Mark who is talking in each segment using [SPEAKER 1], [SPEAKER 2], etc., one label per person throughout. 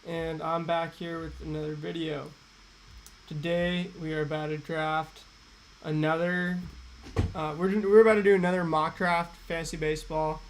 [SPEAKER 1] and I'm back here with another video. Today we are about to draft another. We're about to do another mock draft fantasy baseball.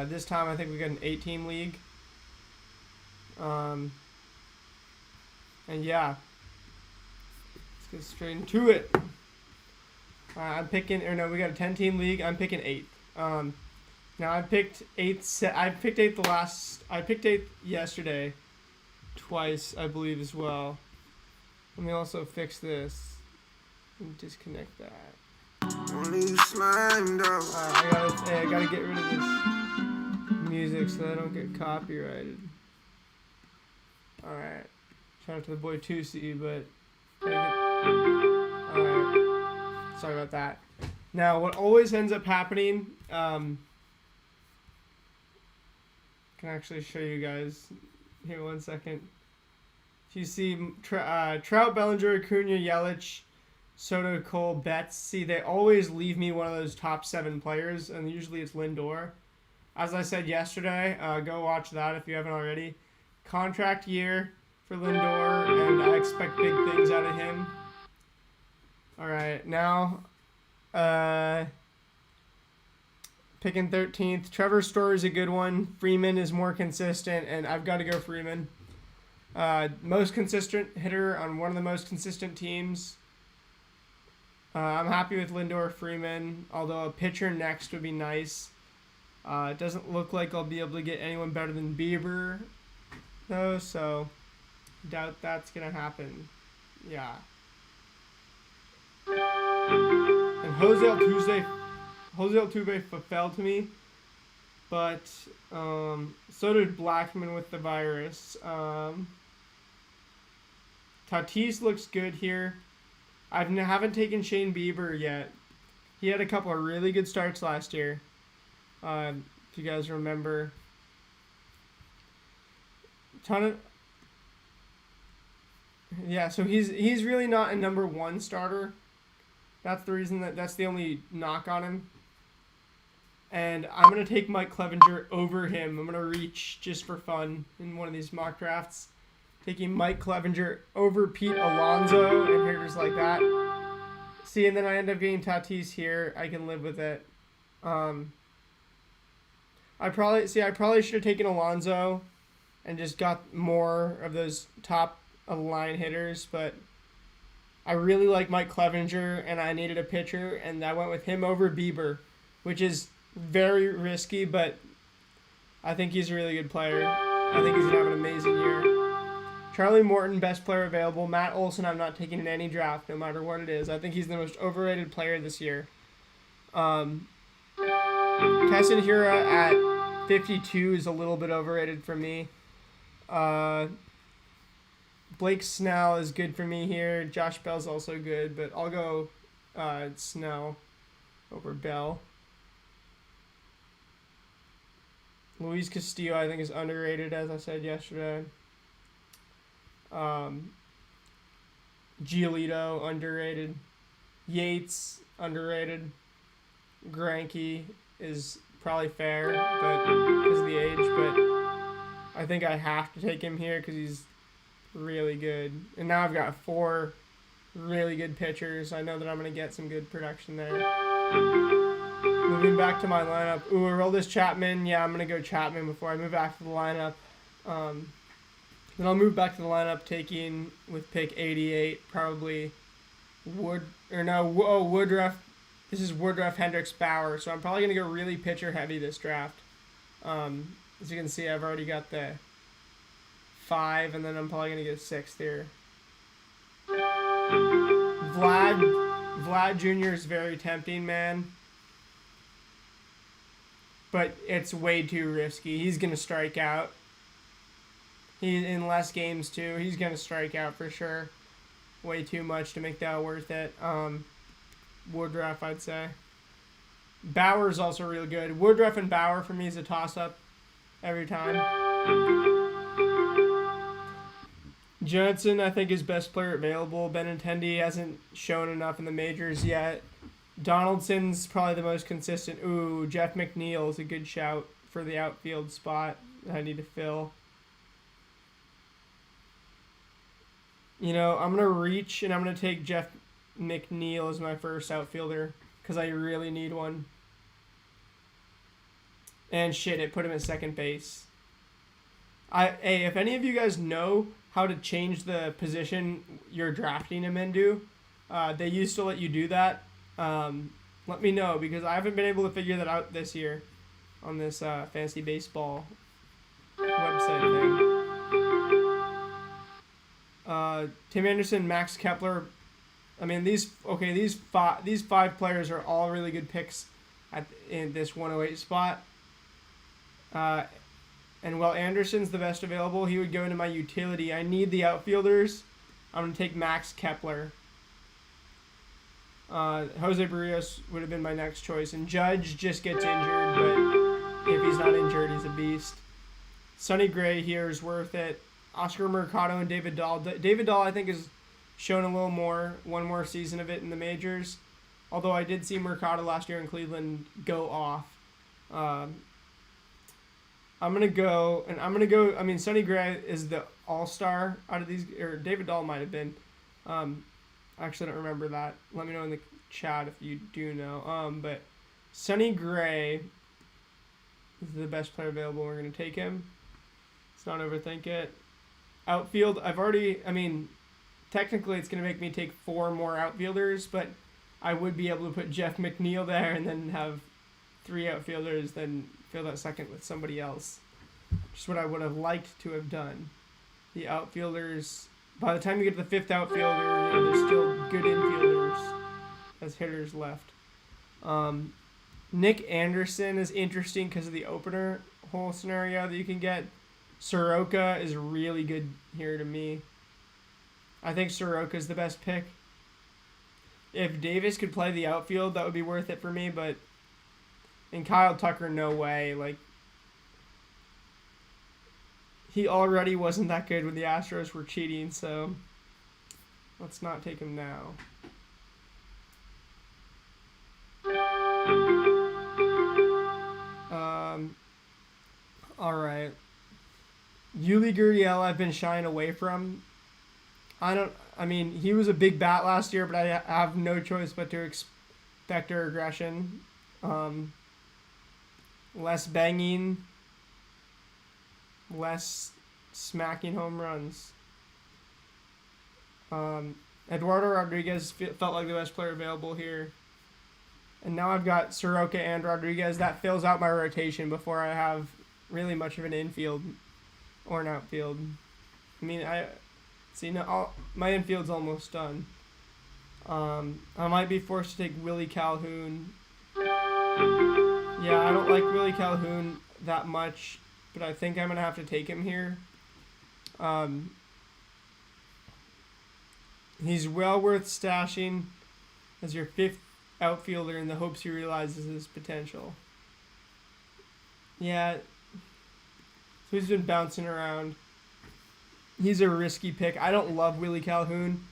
[SPEAKER 1] This time I think we got an 8-team league. And yeah, let's get straight into it. I'm picking, or no, we got a 10-team league. I'm picking 8. Now I picked 8. I picked 8 I picked 8 yesterday, twice I believe as well. Let me also fix this and disconnect that. I gotta get rid of this music so I don't get copyrighted. Alright. Shout out to the boy 2C, but alright. Sorry about that. Now what always ends up happening, can actually show you guys here 1 second. If you see Trout, Bellinger, Acuna, Yelich, Soto, Cole, Betts, see they always leave me one of those top 7 players, and usually it's Lindor. As I said yesterday, go watch that if you haven't already. Contract year for Lindor, and I expect big things out of him. Alright, now picking 13th. Trevor Story's a good one. Freeman is more consistent, and I've got to go Freeman. Most consistent hitter on one of the most consistent teams. I'm happy with Lindor, Freeman, although a pitcher next would be nice. It doesn't look like I'll be able to get anyone better than Bieber, though, so doubt that's going to happen. Yeah. And Jose Altuve fell to me, but so did Blackman with the virus. Tatis looks good here. I haven't taken Shane Bieber yet. He had a couple of really good starts last year, if you guys remember. So he's really not a number 1 starter. That's the reason that's the only knock on him. And I'm going to take Mike Clevenger over him. I'm going to reach just for fun in one of these mock drafts. Taking Mike Clevenger over Pete Alonso and hitters like that. See, and then I end up getting Tatis here. I can live with it. I probably should have taken Alonso and just got more of those top of the line hitters, but I really like Mike Clevenger, and I needed a pitcher, and I went with him over Bieber, which is very risky, but I think he's a really good player. I think he's going to have an amazing year. Charlie Morton, best player available. Matt Olson, I'm not taking in any draft, no matter what it is. I think he's the most overrated player this year. Keston Hiura at 52 is a little bit overrated for me. Blake Snell is good for me here. Josh Bell's also good, but I'll go Snell over Bell. Luis Castillo, I think, is underrated, as I said yesterday. Giolito, underrated. Yates, underrated. Greinke is probably fair, but because of the age, but I think I have to take him here because he's really good. And now I've got 4 really good pitchers. I know that I'm going to get some good production there. Moving back to my lineup. Ooh, Aroldis Chapman. Yeah, I'm going to go Chapman before I move back to the lineup. Then I'll move back to the lineup, taking with pick 88, probably Woodruff. This is Woodruff, Hendricks, Bauer. So I'm probably going to go really pitcher heavy this draft. As you can see, I've already got the 5, and then I'm probably going to get 6th here. Vlad Jr. is very tempting, man. But it's way too risky. He's going to strike out. He's in less games, too. He's going to strike out for sure. Way too much to make that worth it. Woodruff, I'd say. Bauer is also real good. Woodruff and Bauer, for me, is a toss-up every time. Johnson, I think, is best player available. Benintendi hasn't shown enough in the majors yet. Donaldson's probably the most consistent. Ooh, Jeff McNeil is a good shout for the outfield spot that I need to fill. I'm going to reach and I'm going to take Jeff McNeil as my first outfielder because I really need one. And shit, it put him at second base. Hey, if any of you guys know how to change the position you're drafting him into, they used to let you do that. Let me know because I haven't been able to figure that out this year on this fantasy baseball website thing. Tim Anderson, Max Kepler. I mean these five players are all really good picks in this 108 spot. And while Anderson's the best available, he would go into my utility. I need the outfielders. I'm going to take Max Kepler. Jose Barrios would have been my next choice. And Judge just gets injured, but if he's not injured, he's a beast. Sonny Gray here is worth it. Oscar Mercado and David Dahl. David Dahl, I think, has shown a little more. One more season of it in the majors. Although I did see Mercado last year in Cleveland go off. I'm going to go, I mean, Sonny Gray is the all-star out of these, or David Dahl might have been. I actually don't remember that. Let me know in the chat if you do know. But Sonny Gray is the best player available. We're going to take him. Let's not overthink it. Outfield, technically it's going to make me take 4 more outfielders, but I would be able to put Jeff McNeil there and then have 3 outfielders, then fill that second with somebody else. Just what I would have liked to have done. The outfielders, by the time you get to the 5th outfielder, there's still good infielders as hitters left. Nick Anderson is interesting because of the opener hole scenario that you can get. Soroka is really good here to me. I think Soroka is the best pick. If Davis could play the outfield, that would be worth it for me, but and Kyle Tucker, no way. Like, he already wasn't that good when the Astros were cheating, so let's not take him now. All right. Yuli Gurriel, I've been shying away from. He was a big bat last year, but I have no choice but to expect her aggression. Less banging, less smacking home runs. Eduardo Rodriguez felt like the best player available here. And now I've got Soroka and Rodriguez. That fills out my rotation before I have really much of an infield or an outfield. My infield's almost done. I might be forced to take Willie Calhoun. Yeah, I don't like Willie Calhoun that much, but I think I'm going to have to take him here. He's well worth stashing as your 5th outfielder in the hopes he realizes his potential. Yeah, so he's been bouncing around. He's a risky pick. I don't love Willie Calhoun,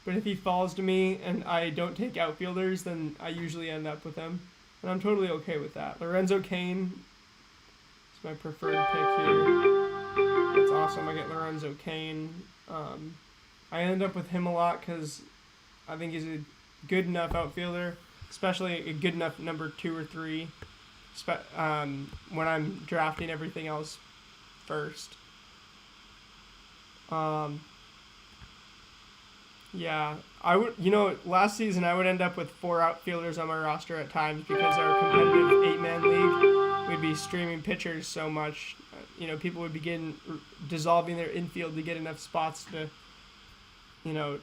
[SPEAKER 1] but if he falls to me and I don't take outfielders, then I usually end up with him. And I'm totally okay with that. Lorenzo Cain is my preferred pick here. That's awesome. I get Lorenzo Cain. I end up with him a lot because I think he's a good enough outfielder, especially a good enough number 2 or 3 when I'm drafting everything else first. Yeah, I would, last season I would end up with 4 outfielders on my roster at times because our competitive 8-man league, we'd be streaming pitchers so much. People would begin dissolving their infield to get enough spots to,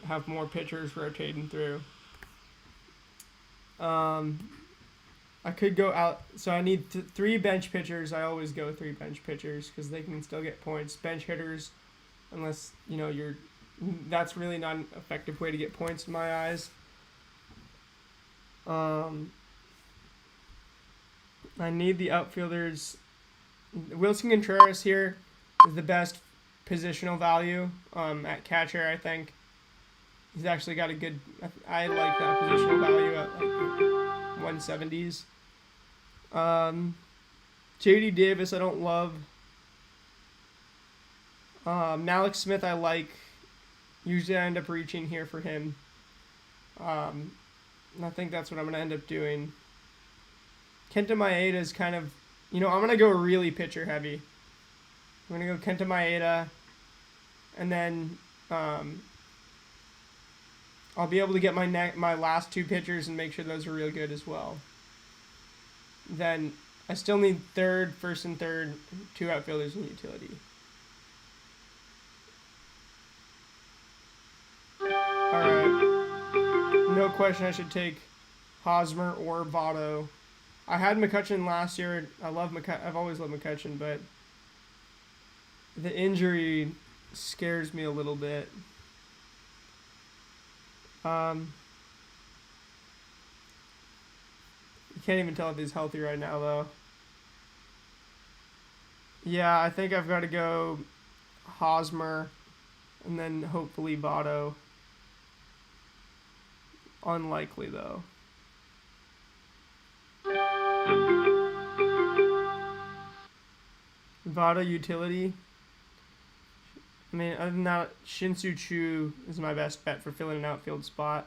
[SPEAKER 1] have more pitchers rotating through. I could go out, so I need 3 bench pitchers. I always go 3 bench pitchers because they can still get points. Bench hitters, unless, that's really not an effective way to get points in my eyes. I need the outfielders. Wilson Contreras here is the best positional value at catcher, I think. He's actually got a good... I like that positional value at like 170s. J.D. Davis I don't love. Alex Smith I like. Usually I end up reaching here for him. And I think that's what I'm going to end up doing. Kenta Maeda is kind of, I'm going to go really pitcher heavy. I'm going to go Kenta Maeda, and then I'll be able to get my last two pitchers and make sure those are real good as well. Then I still need first and third, two outfielders and utility. Alright. No question I should take Hosmer or Votto. I had McCutcheon last year. I've always loved McCutcheon, but the injury scares me a little bit. You can't even tell if he's healthy right now, though. Yeah, I think I've got to go Hosmer and then hopefully Votto. Unlikely, though. Votto utility. I mean, other than that, Shin-Soo Choo is my best bet for filling an outfield spot.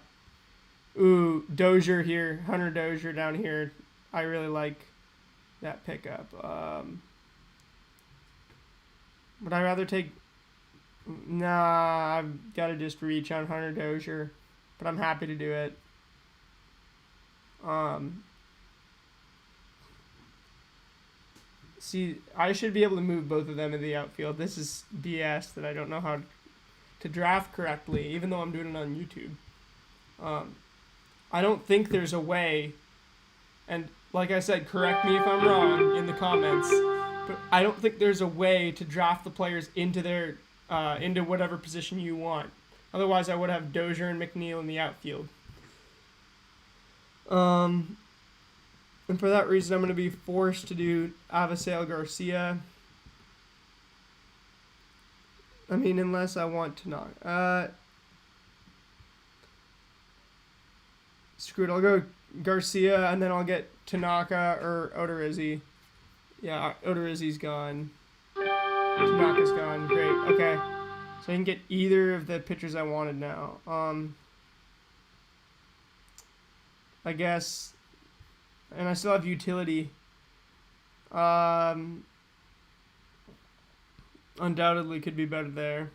[SPEAKER 1] Ooh, Dozier here. Hunter Dozier down here. I really like that pickup. Would I rather take... Nah, I've got to just reach on Hunter Dozier. But I'm happy to do it. See, I should be able to move both of them in the outfield. This is BS that I don't know how to draft correctly, even though I'm doing it on YouTube. I don't think there's a way, and like I said, correct me if I'm wrong in the comments, but I don't think there's a way to draft the players into their into whatever position you want. Otherwise, I would have Dozier and McNeil in the outfield. And for that reason, I'm going to be forced to do Avisail Garcia. I mean, unless I want to not. Screw it, I'll go Garcia, and then I'll get Tanaka or Odorizzi. Yeah, Odorizzi's gone. Tanaka's gone. Great, okay. So I can get either of the pitchers I wanted now. I guess... And I still have utility. Undoubtedly could be better there.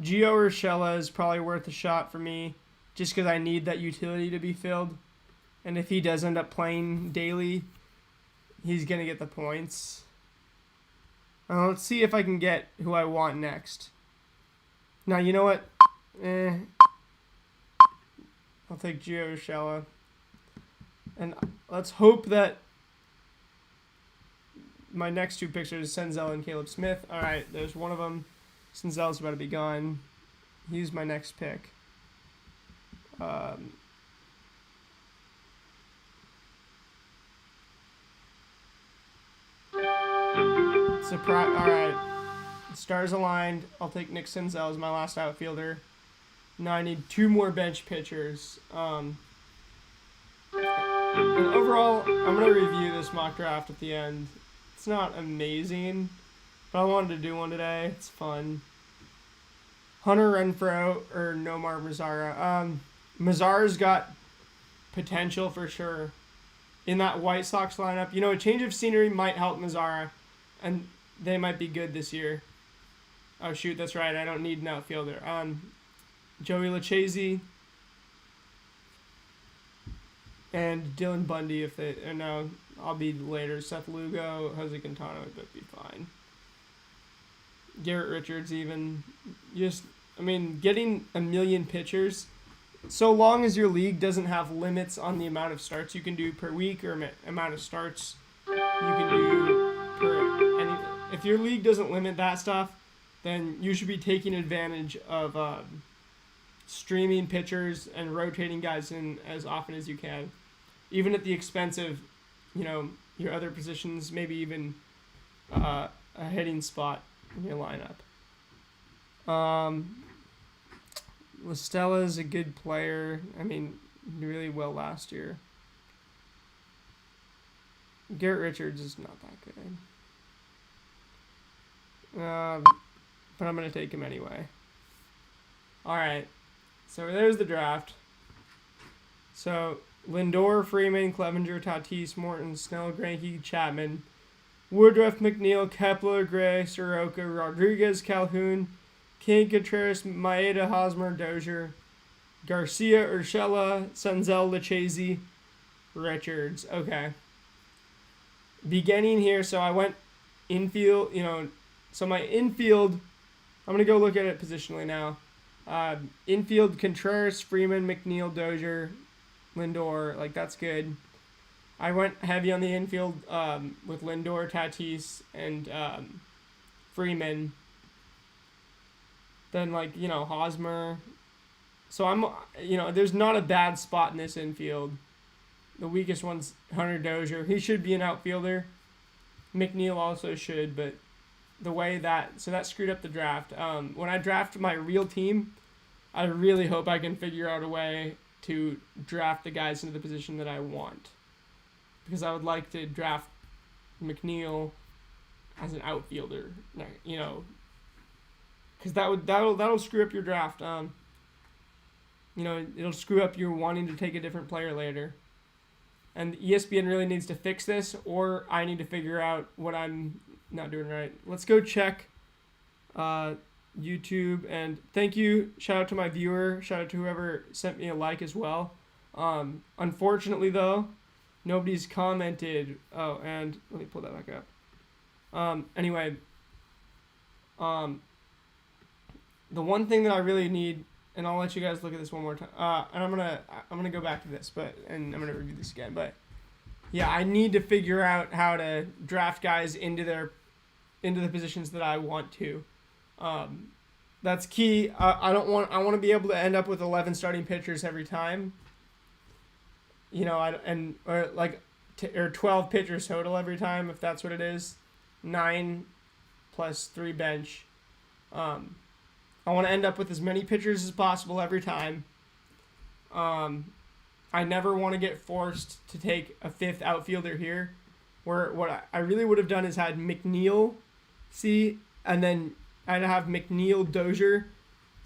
[SPEAKER 1] Gio Urshela is probably worth a shot for me, just because I need that utility to be filled. And if he does end up playing daily, he's going to get the points. Let's see if I can get who I want next. Now, you know what? I'll take Gio Urshela. And let's hope that my next two picks are Senzel and Caleb Smith. All right, there's one of them. Senzel's about to be gone. He's my next pick. Surprise! All right, stars aligned. I'll take Nick Senzel as my last outfielder. Now I need two more bench pitchers. And overall, I'm going to review this mock draft at the end. It's not amazing, but I wanted to do one today. It's fun. Hunter Renfroe or Nomar Mazara. Mazara's got potential for sure in that White Sox lineup. A change of scenery might help Mazara, and they might be good this year. Oh, shoot, that's right. I don't need an outfielder. Joey Lucchesi and Dylan Bundy, if they... Or no, I'll be later. Seth Lugo, Jose Quintana would be fine. Garrett Richards even. Getting a million pitchers, so long as your league doesn't have limits on the amount of starts you can do per week or amount of starts you can do per... If your league doesn't limit that stuff, then you should be taking advantage of streaming pitchers and rotating guys in as often as you can, even at the expense of, your other positions, maybe even a hitting spot in your lineup. Lestella's a good player. Really well last year. Garrett Richards is not that good. But I'm going to take him anyway. All right. So there's the draft. So Lindor, Freeman, Clevenger, Tatis, Morton, Snell, Greinke, Chapman, Woodruff, McNeil, Kepler, Gray, Soroka, Rodriguez, Calhoun, King, Contreras, Maeda, Hosmer, Dozier, Garcia, Urshela, Senzel, Lucchesi, Richards. Okay. Beginning here, so I went infield, so my infield, I'm going to go look at it positionally now. Infield, Contreras, Freeman, McNeil, Dozier, Lindor, like that's good. I went heavy on the infield with Lindor, Tatis, and Freeman. Then Hosmer. So I'm, there's not a bad spot in this infield. The weakest one's Hunter Dozier. He should be an outfielder. McNeil also should, but the way that screwed up the draft. When I draft my real team, I really hope I can figure out a way to draft the guys into the position that I want, because I would like to draft McNeil as an outfielder, because that'll screw up your draft. It'll screw up your wanting to take a different player later. And ESPN really needs to fix this, or I need to figure out what I'm not doing right. Let's go check YouTube, and thank you. Shout out to my viewer. Shout out to whoever sent me a like as well. Unfortunately, though, nobody's commented. Oh, and let me pull that back up. Anyway, the one thing that I really need, and I'll let you guys look at this one more time. And I'm gonna go back to this, and I'm gonna review this again. But yeah, I need to figure out how to draft guys into the positions that I want to. That's key. I want to be able to end up with 11 starting pitchers every time. Or 12 pitchers total every time, if that's what it is. 9 plus 3 bench. I want to end up with as many pitchers as possible every time. I never want to get forced to take a 5th outfielder here, where what I really would have done is had McNeil, and then I'd have McNeil, Dozier,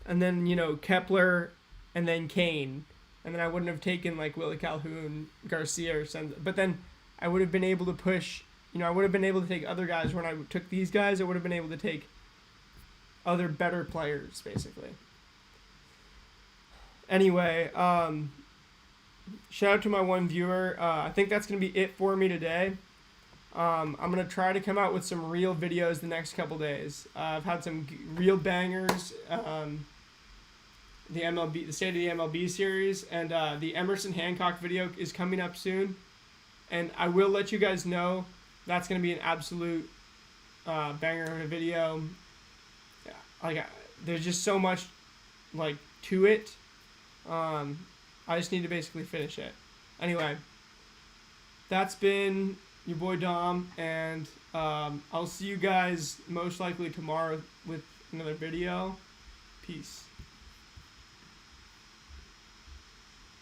[SPEAKER 1] and then, Kepler, and then Kane. And then I wouldn't have taken, Willie Calhoun, Garcia, or something. But then I would have been able to push, I would have been able to take other guys. When I took these guys, I would have been able to take other better players, basically. Anyway, shout out to my one viewer. I think that's going to be it for me today. I'm going to try to come out with some real videos the next couple days. I've had some real bangers. The State of the MLB series, and the Emerson Hancock video is coming up soon. And I will let you guys know that's going to be an absolute banger of a video. There's just so much to it. I just need to basically finish it. Anyway, that's been your boy Dom, and I'll see you guys most likely tomorrow with another video. Peace.